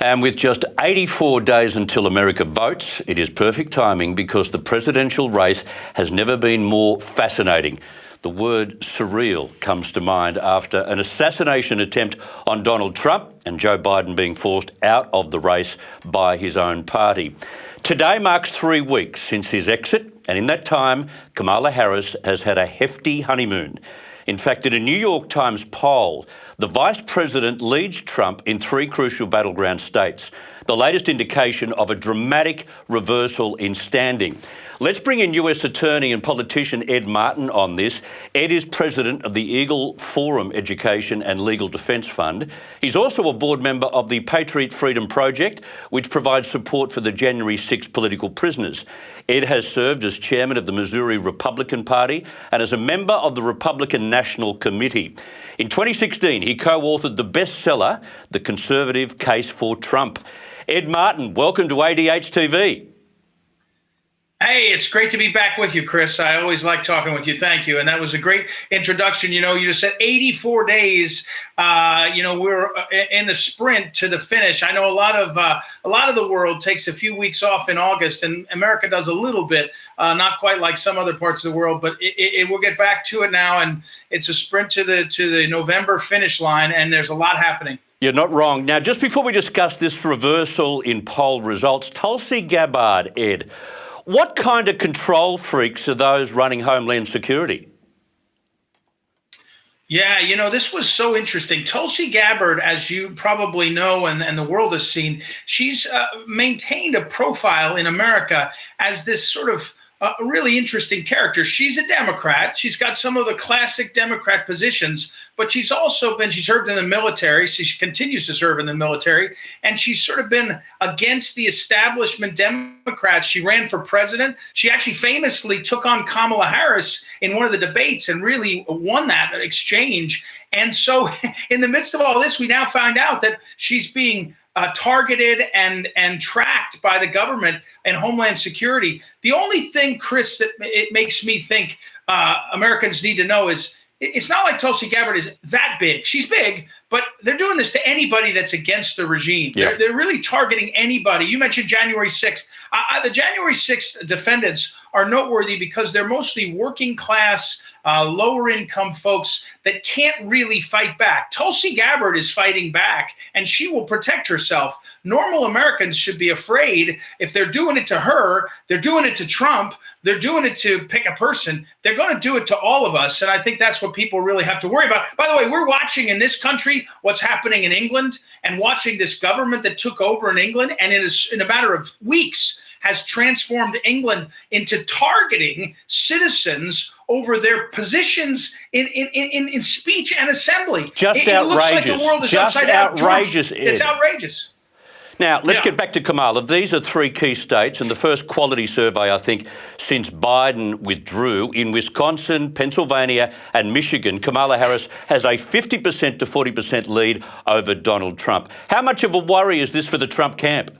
And with just 84 days until America votes, it is perfect timing because the presidential race has never been more fascinating. The word surreal comes to mind after an assassination attempt on Donald Trump and Joe Biden being forced out of the race by his own party. Today marks 3 weeks since his exit, and in that time, Kamala Harris has had a hefty honeymoon. In fact, in a New York Times poll, the Vice President leads Trump in 3 crucial battleground states, the latest indication of a dramatic reversal in standing. Let's bring in US Attorney and politician Ed Martin on this. Ed is president of the Eagle Forum Education and Legal Defence Fund. He's also a board member of the Patriot Freedom Project, which provides support for the January 6 political prisoners. Ed has served as chairman of the Missouri Republican Party and as a member of the Republican National Committee. In 2016, he co-authored the bestseller, The Conservative Case for Trump. Ed Martin, welcome to ADH TV. Hey, it's great to be back with you, Chris. I always like talking with you. Thank you. And that was a great introduction. You know, you just said 84 days. We're in the sprint to the finish. I know a lot of the world takes a few weeks off in August, and America does a little bit, not quite like some other parts of the world. But we'll get back to it now, and it's a sprint to the November finish line, and there's a lot happening. You're not wrong. Now, just before we discuss this reversal in poll results, Tulsi Gabbard, Ed, what kind of control freaks are those running Homeland Security? Yeah, you know, this was so interesting. Tulsi Gabbard, as you probably know and the world has seen, she's maintained a profile in America as this sort of really interesting character. She's a Democrat. She's got some of the classic Democrat positions, but she served in the military. So she continues to serve in the military. And she's sort of been against the establishment Democrats. She ran for president. She actually famously took on Kamala Harris in one of the debates and really won that exchange. And so in the midst of all this, we now find out that she's being targeted and tracked by the government and Homeland Security. The only thing, Chris, that it makes me think Americans need to know is it's not like Tulsi Gabbard is that big. She's big, but they're doing this to anybody that's against the regime. Yeah. They're really targeting anybody. You mentioned January 6th. The January 6th defendants are noteworthy because they're mostly working class, lower income folks that can't really fight back. Tulsi Gabbard is fighting back, and she will protect herself. Normal Americans should be afraid if they're doing it to her, they're doing it to Trump, they're doing it to pick a person, they're going to do it to all of us. And I think that's what people really have to worry about. By the way, we're watching in this country what's happening in England and watching this government that took over in England and in a matter of weeks has transformed England into targeting citizens over their positions in speech and assembly. Just outrageous. It looks like the world is upside down. Outrageous. It's outrageous. Now, let's get back to Kamala. These are 3 key states, and the first quality survey, I think, since Biden withdrew. In Wisconsin, Pennsylvania and Michigan, Kamala Harris has a 50% to 40% lead over Donald Trump. How much of a worry is this for the Trump camp?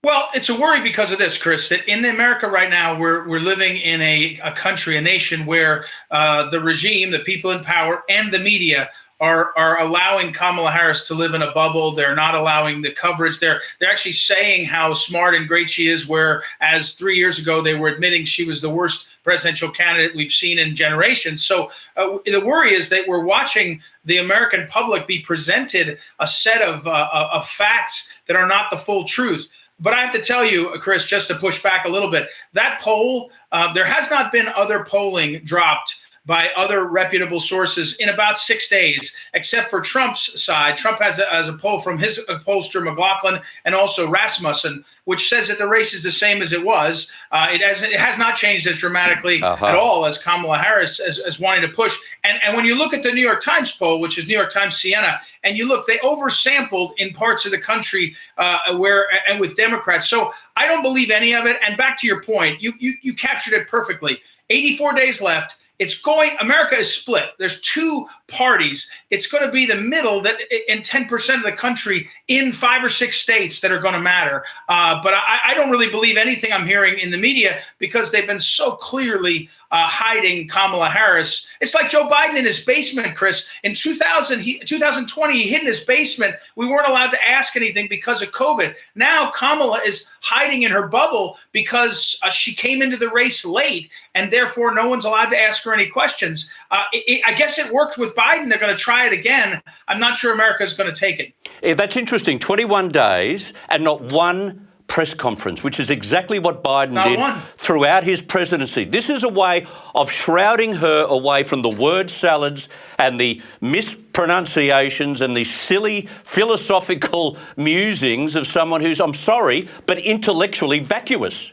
Well, it's a worry because of this, Chris, that in America right now, we're living in a country, a nation where the regime, the people in power, and the media are allowing Kamala Harris to live in a bubble. They're not allowing the coverage. They're actually saying how smart and great she is, whereas 3 years ago they were admitting she was the worst presidential candidate we've seen in generations. So the worry is that we're watching the American public be presented a set of facts that are not the full truth. But I have to tell you, Chris, just to push back a little bit, that poll, there has not been other polling dropped by other reputable sources in about 6 days, except for Trump's side. Trump has a poll from his pollster McLaughlin and also Rasmussen, which says that the race is the same as it was. It has not changed as dramatically at all as Kamala Harris is wanting to push. And when you look at the New York Times poll, which is New York Times Siena, and you look, they oversampled in parts of the country and with Democrats. So I don't believe any of it. And back to your point, you captured it perfectly. 84 days left. America is split. There's 2 parties. It's going to be the middle that in 10% of the country in 5 or 6 states that are going to matter. But I don't really believe anything I'm hearing in the media because they've been so clearly hiding Kamala Harris. It's like Joe Biden in his basement, Chris. In 2020, he hid in his basement. We weren't allowed to ask anything because of COVID. Now Kamala is hiding in her bubble because she came into the race late, and therefore no one's allowed to ask her any questions. I guess it worked with Biden. They're going to try it again. I'm not sure America's going to take it. Yeah, that's interesting. 21 days and not one press conference, which is exactly what Biden did throughout his presidency. This is a way of shrouding her away from the word salads and the mispronunciations and the silly philosophical musings of someone who's, I'm sorry, but intellectually vacuous.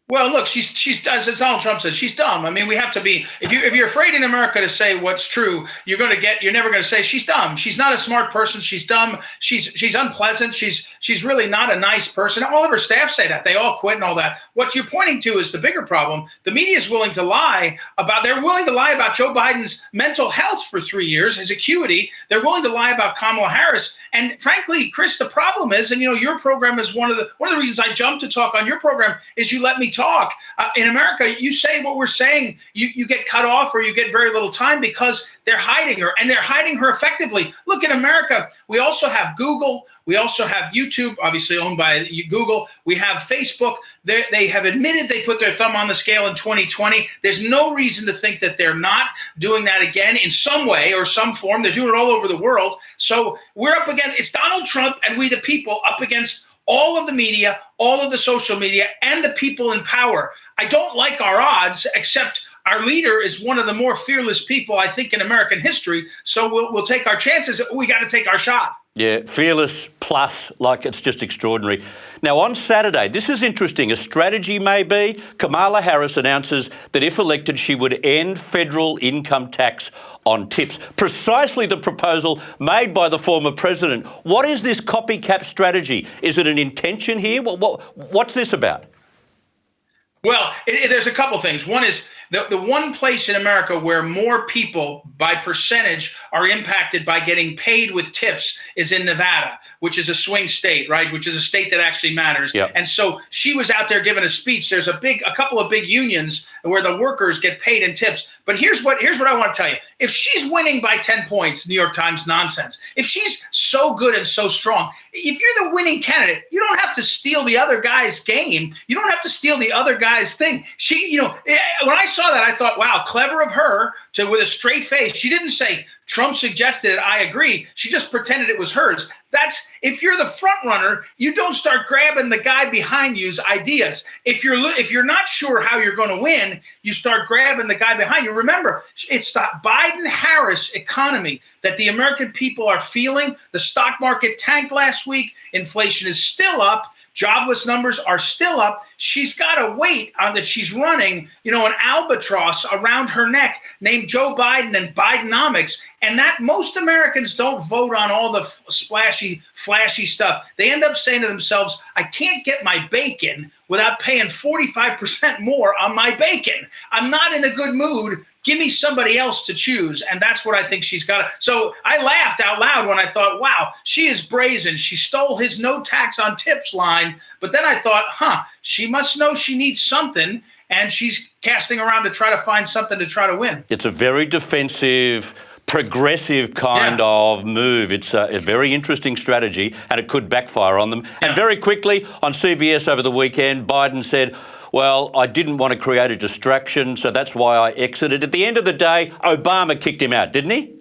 Well, look, she's as Donald Trump says, she's dumb. I mean, we have to be, if you're afraid in America to say what's true, you're never going to say she's dumb. She's not a smart person. She's dumb. She's unpleasant. She's really not a nice person. All of her staff say that. They all quit and all that. What you're pointing to is the bigger problem. The media is willing to lie about Joe Biden's mental health for 3 years, his acuity. They're willing to lie about Kamala Harris. And frankly, Chris, the problem is, and your program is one of the reasons I jumped to talk on your program is you let me talk. In America, you say what we're saying, you get cut off or you get very little time because they're hiding her, and they're hiding her effectively. Look, in America, we also have Google. We also have YouTube, obviously owned by Google. We have Facebook. They have admitted they put their thumb on the scale in 2020. There's no reason to think that they're not doing that again in some way or some form. They're doing it all over the world. So we're up against, it's Donald Trump and we the people up against all of the media, all of the social media, and the people in power. I don't like our odds, except our leader is one of the more fearless people, I think, in American history. So we'll take our chances. We got to take our shot. Yeah, fearless plus, like it's just extraordinary. Now, on Saturday, this is interesting. A strategy may be Kamala Harris announces that if elected, she would end federal income tax on tips. Precisely the proposal made by the former president. What is this copycat strategy? Is it an intention here? What's this about? Well, there's a couple things. One is the one place in America where more people by percentage are impacted by getting paid with tips is in Nevada, which is a swing state, right? Which is a state that actually matters. Yep. And so she was out there giving a speech. There's a couple of big unions where the workers get paid in tips. But here's what I want to tell you. If she's winning by 10 points, New York Times nonsense. If she's so good and so strong, if you're the winning candidate, you don't have to steal the other guy's game. You don't have to steal the other guy's thing. When I saw that, I thought, wow, clever of her to, with a straight face. She didn't say, Trump suggested it, I agree. She just pretended it was hers. That's, if you're the front runner, you don't start grabbing the guy behind you's ideas. If you're not sure how you're going to win, you start grabbing the guy behind you. Remember, it's the Biden-Harris economy that the American people are feeling. The stock market tanked last week. Inflation is still up. Jobless numbers are still up. She's got a weight on that she's running, an albatross around her neck named Joe Biden and Bidenomics. And that most Americans don't vote on all the splashy, flashy stuff. They end up saying to themselves, I can't get my bacon without paying 45% more on my bacon. I'm not in a good mood. Give me somebody else to choose. And that's what I think she's got. So I laughed out loud when I thought, wow, she is brazen. She stole his no tax on tips line. But then I thought, she must know she needs something. And she's casting around to try to find something to try to win. It's a very defensive, progressive kind of move. It's a very interesting strategy, and it could backfire on them. And very quickly, on CBS over the weekend, Biden said, well, I didn't want to create a distraction, so that's why I exited. At the end of the day, Obama kicked him out, didn't he?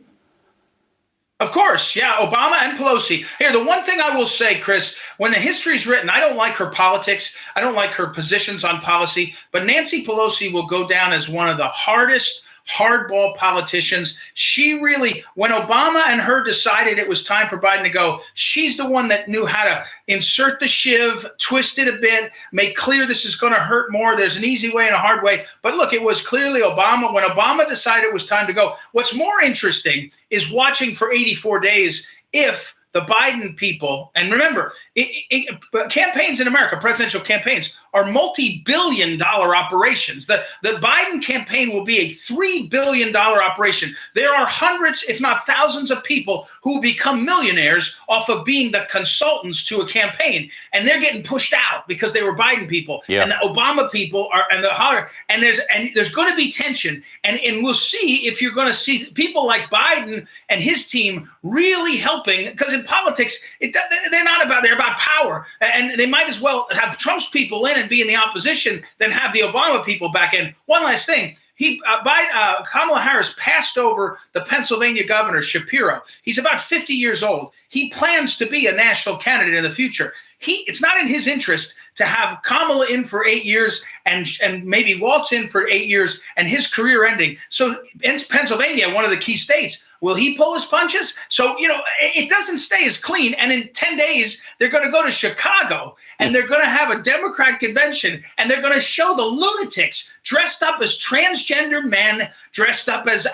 Of course, yeah, Obama and Pelosi. Here, the one thing I will say, Chris, when the history is written, I don't like her politics. I don't like her positions on policy, but Nancy Pelosi will go down as one of the hardest hardball politicians. She really, when Obama and her decided it was time for Biden to go, she's the one that knew how to insert the shiv, twist it a bit, make clear this is going to hurt more. There's an easy way and a hard way. But look, it was clearly Obama. When Obama decided it was time to go, what's more interesting is watching for 84 days if the Biden people, and remember, campaigns in America, presidential campaigns, are multi-billion-dollar operations. The Biden campaign will be a $3 billion operation. There are hundreds, if not thousands, of people who will become millionaires off of being the consultants to a campaign, and they're getting pushed out because they were Biden people, and the Obama people are, and there's going to be tension, and we'll see if you're going to see people like Biden and his team really helping, because in politics, they're about power, and they might as well have Trump's people in and be in the opposition than have the Obama people back in. One last thing. Kamala Harris passed over the Pennsylvania governor, Shapiro. He's about 50 years old. He plans to be a national candidate in the future. It's not in his interest to have Kamala in for 8 years and maybe Waltz in for 8 years and his career ending. So in Pennsylvania, one of the key states, will he pull his punches? So, it doesn't stay as clean. And in 10 days, they're going to go to Chicago and they're going to have a Democrat convention and they're going to show the lunatics dressed up as transgender men, dressed up as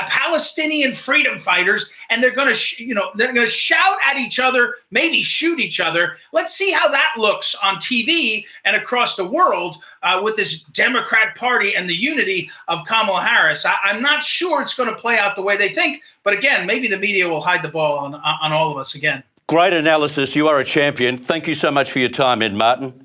Palestinian freedom fighters. And they're going to, they're going to shout at each other, maybe shoot each other. Let's see how that looks on TV and across the world with this Democrat Party and the unity of Kamala Harris. I'm not sure it's going to play out the way they think. But again, maybe the media will hide the ball on all of us again. Great analysis. You are a champion. Thank you so much for your time, Ed Martin.